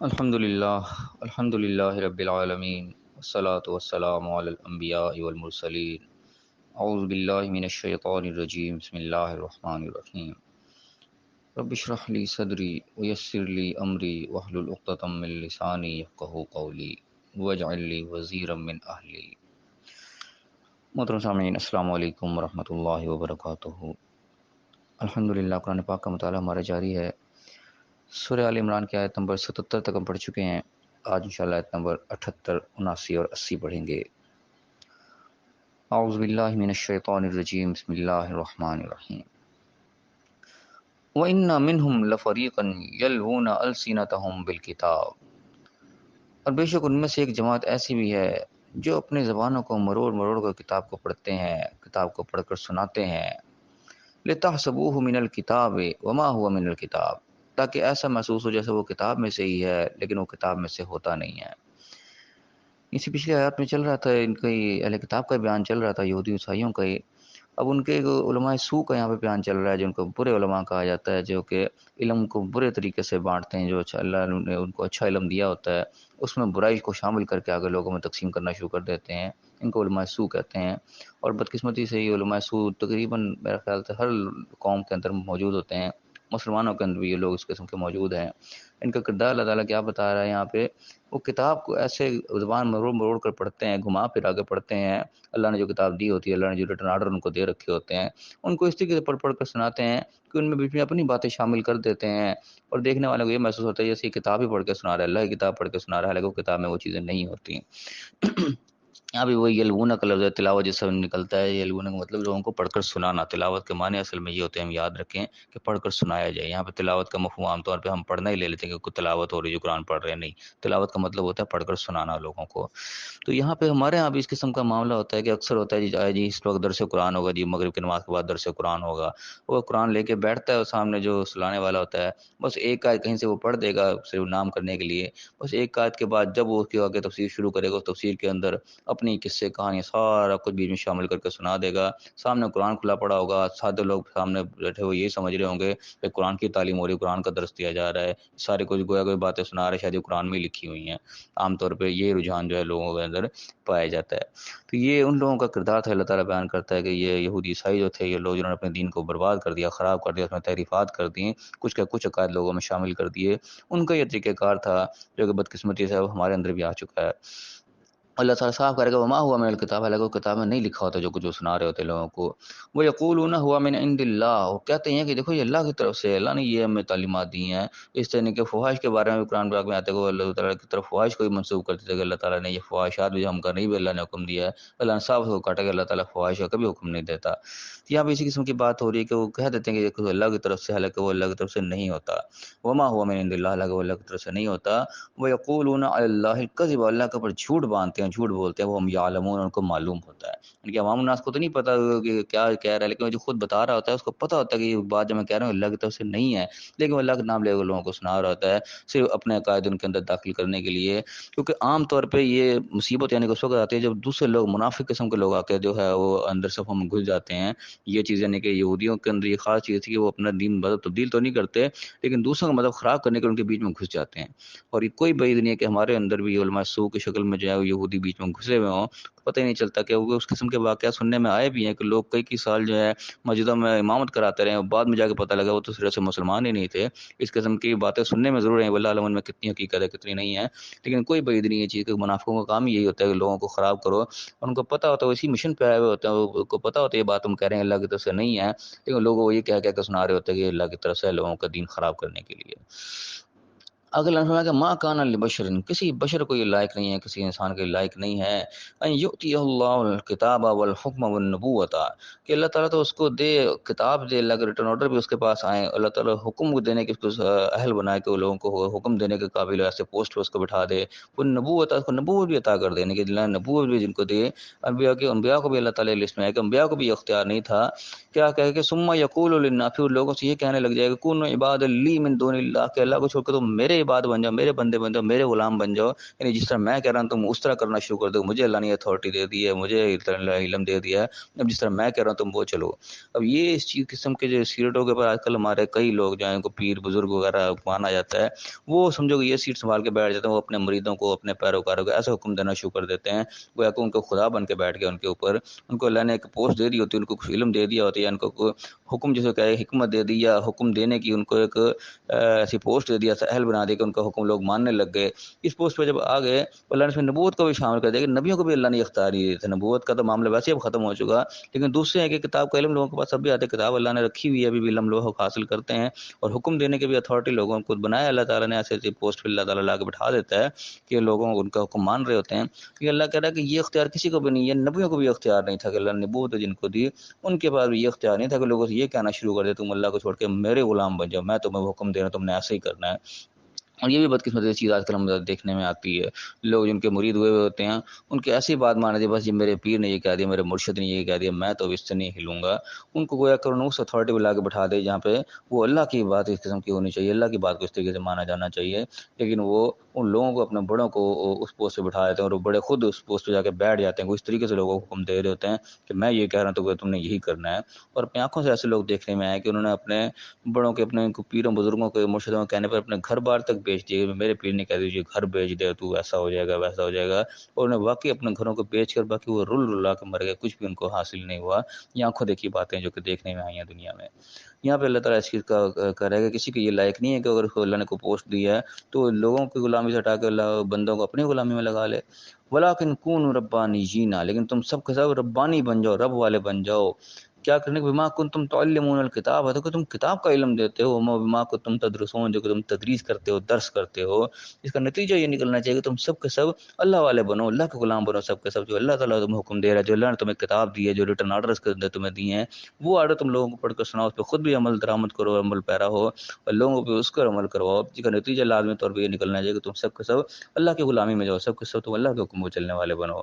الحمد للہ رب العالمین والصلاة والسلام علی الانبیاء والمرسلین اعوذ باللہ من الشیطان الرجیم بسم اللہ الرحمن الرحیم رب اشرح لی صدری ویسر لی امری واحلل عقدۃ من لسانی یفقہوا قولی واجعل لی وزیرا من اہلی۔ محترم سامعین، السلام علیکم ورحمۃ اللہ وبرکاتہ۔ الحمدللہ قرآن پاک کا مطالعہ ہمارا جاری ہے۔ سورہ آل عمران کی آیت نمبر 77 تک ہم پڑھ چکے ہیں۔ آج انشاءاللہ آیت نمبر 78، 79 اور 80 پڑھیں گے۔ اعوذ باللہ من الشیطان الرجیم بسم اللہ الرحمن الرحیم۔ وَإِنَّ مِنْهُمْ لَفَرِيقًا يَلْوُونَ أَلْسِنَتَهُمْ بِالْكِتَابِ، اور بے شک ان میں سے ایک جماعت ایسی بھی ہے جو اپنے زبانوں کو مروڑ مروڑ کر کتاب کو پڑھتے ہیں، کتاب کو پڑھ کر سناتے ہیں۔ لِتَحْسَبُوهُ مِنَ الْكِتَابِ وَمَا هُوَ مِنَ الْكِتَابِ، تاکہ ایسا محسوس ہو جیسے وہ کتاب میں سے ہی ہے لیکن وہ کتاب میں سے ہوتا نہیں ہے۔ اسی پچھلی آیات میں چل رہا تھا، ان کا اہل کتاب کا بیان چل رہا تھا، یہودی عیسائیوں کا ہی۔ اب ان کے علماء سوء کا یہاں پہ بیان چل رہا ہے، جن کو برے علماء کہا جاتا ہے، جو کہ علم کو برے طریقے سے بانٹتے ہیں۔ جو اللہ نے ان کو اچھا علم دیا ہوتا ہے اس میں برائی کو شامل کر کے آگے لوگوں میں تقسیم کرنا شروع کر دیتے ہیں، ان کو علماء سوء کہتے ہیں۔ اور بدقسمتی سے یہ علماء سوء تقریباً میرے خیال سے ہر قوم کے اندر موجود ہوتے ہیں، مسلمانوں کے اندر بھی یہ لوگ اس قسم کے موجود ہیں۔ ان کا کردار اللہ تعالیٰ کیا بتا رہا ہے یہاں پہ؟ وہ کتاب کو ایسے زبان مروڑ مروڑ کر پڑھتے ہیں، گھما پھرا کے پڑھتے ہیں۔ اللہ نے جو کتاب دی ہوتی ہے، اللہ نے جو ریٹن آرڈر ان کو دے رکھے ہوتے ہیں، ان کو اس طریقے سے پڑھ پڑھ کر سناتے ہیں کہ ان میں بیچ میں اپنی باتیں شامل کر دیتے ہیں، اور دیکھنے والوں کو یہ محسوس ہوتا ہے جیسے یہ کتاب ہی پڑھ کے سنا رہا ہے، اللہ کی کتاب پڑھ کے سنا رہا ہے، حالانکہ وہ کتاب میں وہ چیزیں نہیں ہوتی۔ یہاں بھی وہی یلونا کا لفظ ہے، تلاوت جس سے نکلتا ہے۔ یلونا کا مطلب لوگوں کو پڑھ کر سنانا۔ تلاوت کے معنی اصل میں یہ ہوتے ہیں، ہم یاد رکھیں کہ پڑھ کر سنایا جائے۔ یہاں پہ تلاوت کا مفہوم عام طور پہ ہم پڑھنا ہی لے لیتے ہیں کہ کوئی تلاوت ہو رہی ہے جو قرآن پڑھ رہے ہیں، نہیں، تلاوت کا مطلب ہوتا ہے پڑھ کر سنانا لوگوں کو۔ تو یہاں پہ ہمارے یہاں بھی اس قسم کا معاملہ ہوتا ہے کہ اکثر ہوتا ہے جی اس وقت درس قرآن ہوگا، جی مغرب کی نماز کے بعد درس قرآن ہوگا، وہ قرآن لے کے بیٹھتا ہے اور سامنے جو سلانے والا ہوتا ہے بس ایک آیت کہیں سے وہ پڑھ دے گا صرف نام کرنے کے لیے، بس ایک آیت کے بعد جب وہ اس کے آگے تفسیر شروع کرے گا، اس تفسیر کے اندر اپنی قصے کہانی سارا کچھ بیچ میں شامل کر کے سنا دے گا۔ سامنے قرآن کھلا پڑا ہوگا، سادے لوگ سامنے بیٹھے ہوئے یہی سمجھ رہے ہوں گے کہ قرآن کی تعلیم ہو رہی ہے، قرآن کا درس دیا جا رہا ہے، سارے کچھ گویا کوئی باتیں سنا رہے ہیں شاید یہ قرآن میں ہی لکھی ہوئی ہیں۔ عام طور پہ یہ رجحان جو ہے لوگوں کے اندر پایا جاتا ہے۔ تو یہ ان لوگوں کا کردار تھا۔ اللہ تعالیٰ بیان کرتا ہے کہ یہ یہودی عیسائی جو تھے، یہ لوگ جنہوں نے اپنے دین کو برباد کر دیا، خراب کر دیا، اس میں تحریفات کر دی، کچھ کا کچھ عقائد لوگوں میں شامل کر دیے، ان کا یہ طریقہ کار تھا جو کہ بدقسمتی سے ہمارے اندر بھی آ چکا ہے۔ اللہ تعالیٰ صاف کرے گا وما ہوا من الکتاب، حالانکہ وہ کتاب میں نہیں لکھا ہوتا جو کچھ وہ سنا رہے ہوتے لوگوں کو۔ وہ یقولون ہوا من عند اللہ، وہ کہتے ہیں کہ دیکھو یہ اللہ کی طرف سے، اللہ نے یہ ہمیں تعلیمات دی ہیں۔ اس طرح کے فحش کے بارے میں بھی قرآن پاک میں آتے ہیں کہ وہ اللہ تعالیٰ کی طرف فحش کو بھی منسوخ کرتے تھے کہ اللہ تعالیٰ نے یہ فحاشات بھی جو ہم کرنے بھی اللہ نے حکم دیا ہے، اللہ نے صاف کو کاٹا کہ اللہ تعالیٰ فحش کا کبھی حکم نہیں دیتا۔ یہاں پہ اسی قسم کی بات ہو رہی ہے کہ وہ کہہ دیتے ہیں کہ دیکھو اللہ کی طرف سے، حالانکہ وہ اللہ کی طرف سے نہیں ہوتا۔ وما ہوا من عند اللہ، حالانکہ وہ اللہ کی طرف سے نہیں ہوتا۔ وہ یقولون علی اللہ الکذب، اللہ کے اوپر جھوٹ باندھتے ہیں، جھوٹ بولتے ہیں، وہ ہم یعلمون، ان کو معلوم ہوتا ہے۔ ان کے عوام الناس کو تو نہیں پتہ کہ کیا کہہ رہا ہے، لیکن وہ جو خود بتا رہا ہوتا ہے اس کو پتہ ہوتا ہے کہ یہ بات جو میں کہہ رہا ہوں اللہ کی طرف سے نہیں ہے، لیکن وہ اللہ کا نام لے کر لوگوں کو سنا رہا ہوتا ہے صرف اپنے عقائد ان کے اندر داخل کرنے کے لیے۔ کیونکہ عام طور پہ یہ مصیبت یعنی کہ اس وقت آتی ہے جب دوسرے لوگ، منافق قسم کے لوگ آ کے جو ہے وہ اندر صفوں میں گھس جاتے ہیں۔ یہ چیز یعنی کہ یہودیوں کے اندر یہ خاص چیز تھی کہ وہ اپنا دین مذہب تبدیل تو نہیں کرتے، لیکن دوسروں کا مذہب خراب کرنے کے ان کے بیچ میں گھس جاتے ہیں۔ اور یہ کوئی بعید نہیں ہے کہ ہمارے اندر بھی علماء سوء کی شکل میں جو ہے وہ یہودی بیچ میں گھسے ہوئے ہوں، پتہ ہی نہیں چلتا کہ وہ اس قسم کے واقعات سننے میں آئے بھی ہیں کہ لوگ کئی سال جو ہے مسجدوں میں امامت کراتے رہے، اور بعد میں جا کے پتہ لگا وہ تو سرے سے مسلمان ہی نہیں تھے۔ اس قسم کی باتیں سننے میں ضرور ہیں، واللہ علم ان میں کتنی حقیقت ہے کتنی نہیں ہے، لیکن کوئی بعید نہیں ہے چیز کہ منافقوں کا کام ہی یہی ہوتا ہے کہ لوگوں کو خراب کرو، اور ان کو پتہ ہوتا ہے وہ اسی مشن پہ آئے ہوئے ہوتے ہیں، ان کو پتہ ہوتا ہے یہ بات ہم کہہ رہے ہیں اللہ کی طرف سے نہیں ہے، لیکن لوگوں کو یہ کہہ کے سنا رہے ہوتے ہیں کہ یہ اللہ کی طرف سے ہے، لوگوں کا دین خراب کرنے کے لیے۔ اگلا فرمایا کہ ما کان لبشر، کسی بشر کو یہ لائق نہیں ہے، کسی انسان کے لائق نہیں ہے ان یؤتی اللہ الکتاب والحکم والنبوۃ، کہ اللہ تعالیٰ تو اس کو دے کتاب، دے اللہ کے ریٹن آرڈر بھی اس کے پاس آئیں، اللہ تعالیٰ حکم کو دینے کے اس کو اہل بنائے کہ وہ لوگوں کو حکم دینے کے قابل ہو، ایسے پوسٹ پہ اس کو بٹھا دے، وہ نبوت، اس کو نبوت بھی عطا کر دینے کہ اللہ نے نبوت بھی جن کو دے۔ انبیاء کو بھی اللہ تعالیٰ لسٹ میں ہے کہ انبیاء کو بھی اختیار نہیں تھا، کیا کہے کہ ثم یقول للناس، پھر لوگوں سے یہ کہنے لگ جائے کہ کونوا عباد لی من دون اللہ، کہ اللہ کو چھوڑ کر تم میرے عباد بن جاؤ، میرے بندے بن جاؤ، میرے غلام بن جاؤ، یعنی جس طرح میں کہہ رہا ہوں تم اس طرح کرنا شروع کر دو، مجھے اللہ نے اتھارٹی دے دی ہے، مجھے علم دے دیا ہے، اب جس طرح میں کہہ رہا ہوں تم وہ چلو۔ اب یہ اس چیز قسم کے جو سیرتوں کے اوپر آج کل ہمارے کئی لوگ جو ہیں کو پیر بزرگ وغیرہ مانا جاتا ہے، وہ سمجھو کہ یہ سیٹ سنبھال کے بیٹھ جاتے ہیں، وہ اپنے مریدوں کو اپنے پیروکاروں کو ایسا حکم دینا شروع کر دیتے ہیں گویا کہ ان کو خدا بن کے بیٹھ گیا ان کے اوپر، ان کو اللہ نے ایک پوسٹ دے دی ہوتی ہے، ان کو کچھ علم دے دیا ہوتا ہے، ان کو حکم جسے کہ حکمت دے دی یا حکم دینے کی ان کو ایک ایسی پوسٹ دے دیا، اہل بنا دیا کہ ان کا حکم لوگ ماننے لگ گئے۔ اس پوسٹ پہ جب آ گئے اللہ نے اس میں نبوت کو بھی شامل کر دیا کہ نبیوں کو بھی اللہ نے اختیار دی تھا، نبوت کا تو معاملہ ویسے اب ختم ہو چکا، لیکن دوسرے ہیں کہ کتاب کا علم لوگوں کے پاس اب بھی آتے، کتاب اللہ نے رکھی ہوئی ہے، ابھی بھی علم لوگ حاصل کرتے ہیں، اور حکم دینے کے بھی اتھارٹی لوگوں کو بنایا اللہ تعالیٰ نے، ایسے ایسی پوسٹ پہ اللہ تعالیٰ لا کے بٹھا دیتا ہے کہ لوگوں ان کا حکم مان رہے ہوتے ہیں۔ یہ اللہ کہہ رہا ہے کہ یہ اختیار کسی کو بھی نہیں ہے، نبیوں کو بھی اختیار نہیں تھا کہ اللہ نے نبوت جن کو دی ان کے پاس بھی یہ اختیار نہیں تھا کہ لوگوں سے یہ کہنا شروع کر دے تم اللہ کو چھوڑ کے میرے غلام بن جاؤ، میں تمہیں حکم دے رہا ہوں، تم نے ایسے ہی کرنا ہے۔ اور یہ بھی بدقسمتی چیز آج کل ہم دیکھنے میں آتی ہے، لوگ جن کے مرید ہوئے ہوتے ہیں ان کی ایسی بات مان دی، بس یہ میرے پیر نے یہ کہہ دیا، میرے مرشد نے یہ کہہ دیا، میں تو اس سے نہیں ہلوں گا، ان کو گویا کروں اس اتھارٹی پہ لا کے بٹھا دے جہاں پہ وہ اللہ کی بات اس قسم کی ہونی چاہیے، اللہ کی بات کو اس طریقے سے مانا جانا چاہیے، لیکن وہ ان لوگوں کو اپنے بڑوں کو اس پوسٹ پہ بٹھا دیتے ہیں، اور وہ بڑے خود اس پوسٹ پہ جا کے بیٹھ جاتے ہیں، وہ اس طریقے سے لوگوں کو حکم دے رہے ہوتے ہیں کہ میں یہ کہہ رہا ہوں تو تم نے یہی کرنا ہے۔ اور اپنی آنکھوں سے ایسے لوگ دیکھنے میں آئے کہ انہوں نے اپنے بڑوں کے، اپنے پیروں بزرگوں کے، مرشدوں کے کہنے پر اپنے گھر بار تک بیچ دیے، میرے پیر نے کہہ دیجیے گھر بیچ دے تو ایسا ہو جائے گا ویسا ہو جائے گا، اور انہیں واقعی اپنے گھروں کو بیچ کر باقی وہ رل رلا کے مر گئے، کچھ بھی ان کو حاصل نہیں ہوا۔ یہ آنکھوں دیکھی باتیں جو کہ دیکھنے میں آئی ہیں دنیا میں۔ یہاں پہ اللہ تعالیٰ اس چیز کا کہہ رہا ہے کہ کسی کو یہ لائق نہیں ہے کہ اگر اللہ نے کوئی پوسٹ دی ہے تو لوگوں کی غلامی سے ہٹا کے اللہ بندوں کو اپنی غلامی میں لگا لے۔ وَلَٰكِن كُونُوا رَبَّانِيِّينَ، لیکن تم سب کے سب ربانی بن جاؤ، رب والے بن جاؤ۔ کیا کرنے کے بما کنتم تعلمون الکتاب، تو کہ تم کتاب کا علم دیتے ہو، بما کنتم تدرسون، جو کہ تم تدریس کرتے ہو، درس کرتے ہو۔ اس کا نتیجہ یہ نکلنا چاہیے کہ تم سب کے سب اللہ والے بنو، اللہ کے غلام بنو، سب کے سب جو اللہ تعالیٰ تمہیں حکم دے رہا ہے، جو اللہ نے تمہیں کتاب دی ہے، جو ریٹن آرڈرز کے اندر تمہیں دیے ہیں، وہ آرڈر تم لوگوں کو پڑھ کر سناؤ، اس پہ خود بھی عمل درآمد کرو، عمل پیرا ہو، اور لوگوں پہ اس پر عمل کرواؤ، جس کا نتیجہ لازمی طور پہ یہ نکلنا چاہیے کہ تم سب کے سب اللہ کی غلامی میں جاؤ، سب کے سب تم اللہ کے حکم کو چلنے والے بنو۔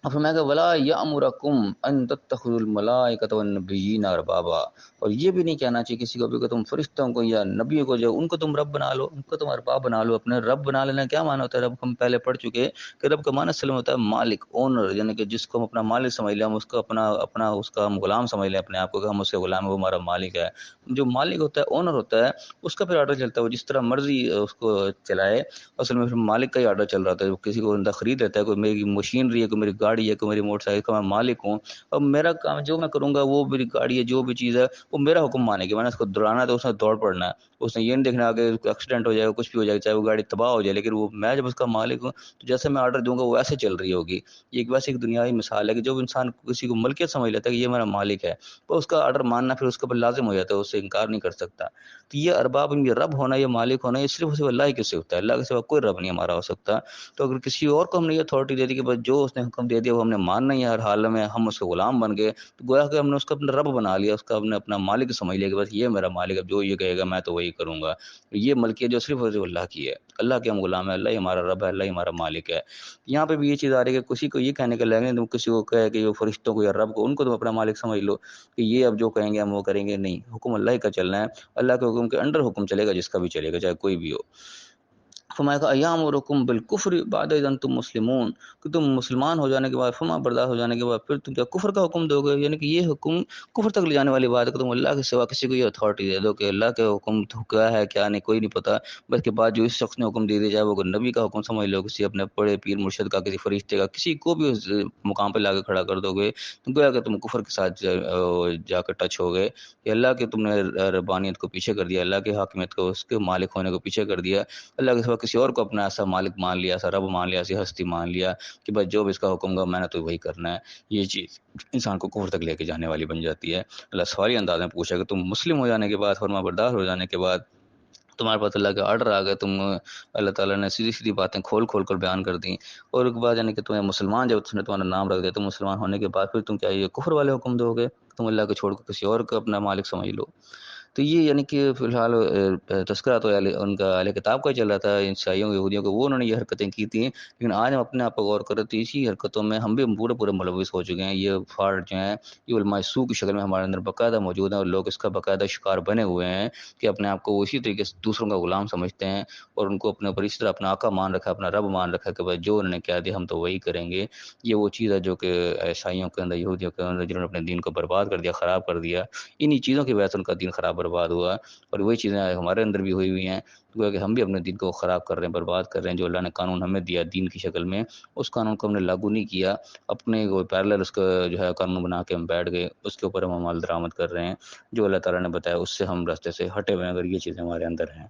اور فرمایا کہ ولا یامرکم ان تتخذوا الملائکۃ والنبیین اربابا، اور یہ بھی نہیں کہنا چاہیے کسی کو بھی کہ تم فرشتوں کو یا نبیوں کو جو ان کو تم رب بنا لو، ان کو تم ارباب بنا لو۔ اپنے رب بنا لینا کیا معنی ہوتا ہے؟ رب ہم پہلے پڑھ چکے کہ رب کا معنی اصل میں ہوتا ہے مالک، اونر، یعنی کہ جس کو ہم اپنا مالک سمجھ لیں، ہم اس کو اپنا اس کا ہم غلام سمجھ لیں اپنے آپ کو، کہ ہم اس کے غلام ہیں، وہ ہمارا مالک ہے۔ جو مالک ہوتا ہے، اونر ہوتا ہے، اس کا پھر آرڈر چلتا ہے، وہ جس طرح مرضی اس کو چلائے، اصل میں پھر مالک کا ہی آرڈر چل رہا ہوتا ہے۔ کسی کو بندہ خرید لیتا ہے، کوئی میری مشینری ہے، کوئی میری گاڑی ہے، کوئی میری موٹر سائیکل کا میں مالک ہوں، اب میرا کام جو میں کروں گا، وہ میری گاڑی ہے، جو بھی چیز ہے، وہ میرا حکم مانے گی، میں نے اس کو دوڑانا ہے تو اس نے دوڑ پڑنا ہے، اس نے یہ نہیں دیکھنا کہ ایکسیڈنٹ ہو جائے گا، کچھ بھی ہو جائے گا، چاہے وہ گاڑی تباہ ہو جائے، لیکن وہ میں جب اس کا مالک ہوں تو جیسے میں آرڈر دوں گا وہ ایسے چل رہی ہوگی۔ یہ ایک ویسے ایک دنیاوی مثال ہے کہ جو انسان کسی کو ملکیت سمجھ لیتا ہے کہ یہ میرا مالک ہے، تو اس کا آرڈر ماننا پھر اس کے اوپر لازم ہو جاتا ہے، اس سے انکار نہیں کر سکتا۔ تو یہ ارباب، یہ رب ہونا، یہ مالک ہونا، یہ صرف اور صرف اللہ ہی کے سے ہوتا ہے، اللہ کے سوا کوئی رب نہیں ہمارا ہو سکتا۔ تو اگر کسی اور کو ہم نے یہ اتھارٹی دے دی کہ بس جو اس نے حکم دے دیا وہ ہم نے ماننا ہی ہے ہر حال میں، ہم اس کے غلام بن گئے، تو گویا کہ ہم نے اس کو اپنا رب بنا لیا، اس کا ہم نے اپنا مالک سمجھ لیا کہ بس یہ میرا مالک ہے، جو یہ کہے گا میں تو وہی کروں گا۔ یہ ملکیت جو صرف اور صرف اللہ کی ہے، اللہ کے ہم غلام ہیں، اللہ ہی ہمارا رب ہے، اللہ ہی ہمارا مالک ہے۔ یہاں پہ بھی یہ چیز آ رہی ہے کہ کسی کو یہ کہنے کے لگے، تم کسی کو کہے کہ وہ فرشتوں کو یا رب کو، ان کو تم اپنا مالک سمجھ لو کہ یہ اب جو کہیں گے ہم وہ کریں گے، نہیں، حکم اللہ ہی کا چلنا ہے، اللہ کے حکم کے انڈر حکم چلے گا، جس کا بھی چلے گا، چاہے کوئی بھی ہو۔ فرمایا کہ ایامرکم بالکفر بعد اذ انتم مسلمون، کہ تم مسلمان ہو جانے کے بعد، فرما بردار ہو جانے کے بعد پھر تم کیا کفر کا حکم دو گے؟ یعنی کہ یہ حکم کفر تک لے جانے والی بات ہے کہ تم اللہ کے سوا کسی کو یہ اتھارٹی دے دو کہ اللہ کے حکم تو کیا ہے کیا نہیں کوئی نہیں پتہ، بس کے بعد جو اس شخص نے حکم دے دیا جائے، وہ نبی کا حکم سمجھ لو، کسی اپنے بڑے پیر مرشد کا، کسی فرشتے کا، کسی کو بھی اس مقام پہ لا کے کھڑا کر دو گے، تو گویا کہ تم کفر کے ساتھ جا کر ٹچ ہو گئے کہ اللہ کے تم نے ربانیت کو پیچھے کر دیا، اللہ کے حاکمیت کو، اس کے مالک ہونے کو پیچھے کر دیا، اللہ کے سوا کسی اور کو اپنا ایسا مالک مان لیا، ایسا رب مان لیا، ایسی ہستی مان لیا کہ بس جو بھی اس کا حکم گا میں نے تو وہی کرنا ہے۔ یہ چیز انسان کو کفر تک لے کے جانے والی بن جاتی ہے۔ اللہ سوالی انداز میں پوچھا کہ تم مسلم ہو جانے کے بعد، فرما بردار ہو جانے کے بعد، تمہارے پاس اللہ کا آرڈر آ گیا، تم اللہ تعالیٰ نے سیدھی سیدھی باتیں کھول کھول کر بیان کر دیں، اور ایک بات یعنی کہ تمہیں مسلمان جب اس نے تمہارا نام رکھ دیا، تو مسلمان ہونے کے بعد پھر تم کیا یہ کفر والے حکم دو گے؟ تم اللہ کو چھوڑ کر کسی اور کو اپنا مالک سمجھ لو۔ تو یہ یعنی کہ فی الحال تذکرہ تو ان کا اہل کتاب کا ہی چل رہا تھا، عیسائیوں یہودیوں کو، وہ انہوں نے یہ حرکتیں کی تھیں، لیکن آج ہم اپنے آپ پر غور کریں تو اسی حرکتوں میں ہم بھی پورے پورے ملوث ہو چکے ہیں۔ یہ فارڈ جو ہیں یہ علماء سو کی شکل میں ہمارے اندر باقاعدہ موجود ہیں، اور لوگ اس کا باقاعدہ شکار بنے ہوئے ہیں کہ اپنے آپ کو اسی طریقے سے دوسروں کا غلام سمجھتے ہیں، اور ان کو اپنے اوپر اس طرح اپنا آقا مان رکھا ہے، اپنا رب مان رکھا ہے کہ بھائی جو انہوں نے کہہ دیا ہم تو وہی کریں گے۔ یہ وہ چیز ہے جو کہ عیسائیوں کے اندر، یہودیوں کے اندر، جنہوں نے اپنے دین کو برباد کر دیا، خراب کر دیا، انہی چیزوں کی وجہ سے ان کا دین خراب برباد ہوا، اور وہی چیزیں ہمارے اندر بھی ہوئی ہیں۔ گویا کہ ہم بھی اپنے دین کو خراب کر رہے ہیں، برباد کر رہے ہیں۔ جو اللہ نے قانون ہمیں دیا دین کی شکل میں، اس قانون کو ہم نے لاگو نہیں کیا، اپنے وہ پیرالل اس کا جو ہے قانون بنا کے ہم بیٹھ گئے، اس کے اوپر ہم عمل درآمد کر رہے ہیں۔ جو اللہ تعالیٰ نے بتایا اس سے ہم راستے سے ہٹے ہوئے ہیں، اگر یہ چیزیں ہمارے اندر ہیں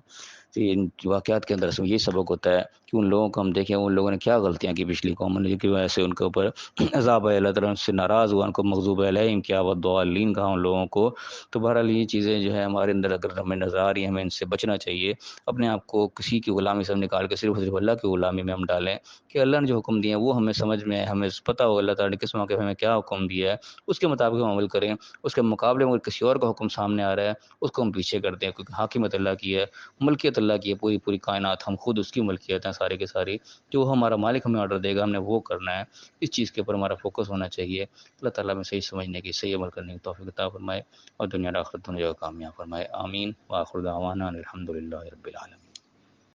تو ان واقعات کے اندر سے یہ سبق ہوتا ہے کہ ان لوگوں کو ہم دیکھیں، ان لوگوں نے کیا غلطیاں کی پچھلی قوموں نے، جن کی وجہ سے ان کے اوپر عذاب ہے، اللہ تعالیٰ سے ناراض ہوا، ان کو مغضوب علیہم کیا والضالین کہا ان لوگوں کو۔ تو بہرحال یہ چیزیں جو ہے ہمارے اندر اگر ہمیں نظر آ رہی ہیں، ہمیں ان سے بچنا چاہیے۔ اپنے آپ کو کسی کی غلامی سے ہم نکال کے صرف اللہ کی غلامی میں ہم ڈالیں، کہ اللہ نے جو حکم دیے ہیں وہ ہمیں سمجھ میں، ہمیں پتہ ہو اللہ تعالیٰ نے کس موقع پہ ہمیں کیا حکم دیا ہے، اس کے مطابق ہم عمل کریں۔ اس کے مقابلے میں اگر کسی اور کا حکم سامنے آ رہا ہے اس کو ہم پیچھے کرتے ہیں، کیونکہ حاکمیت اللہ کی ہے، ملکیت اللہ کی ہے، پوری پوری کائنات ہم خود اس کی ملکیت ہیں سارے کے ساری۔ جو ہمارا مالک ہمیں آرڈر دے گا ہم نے وہ کرنا ہے، اس چیز کے اوپر ہمارا فوکس ہونا چاہیے۔ اللہ تعالیٰ میں صحیح سمجھنے کی، صحیح عمل کرنے کی توفیق عطا فرمائے، اور دنیا اور آخرت دونوں جگہ کامیاب فرمائے، آمین۔ وآخر دعوانا الحمد للہ رب العالمین۔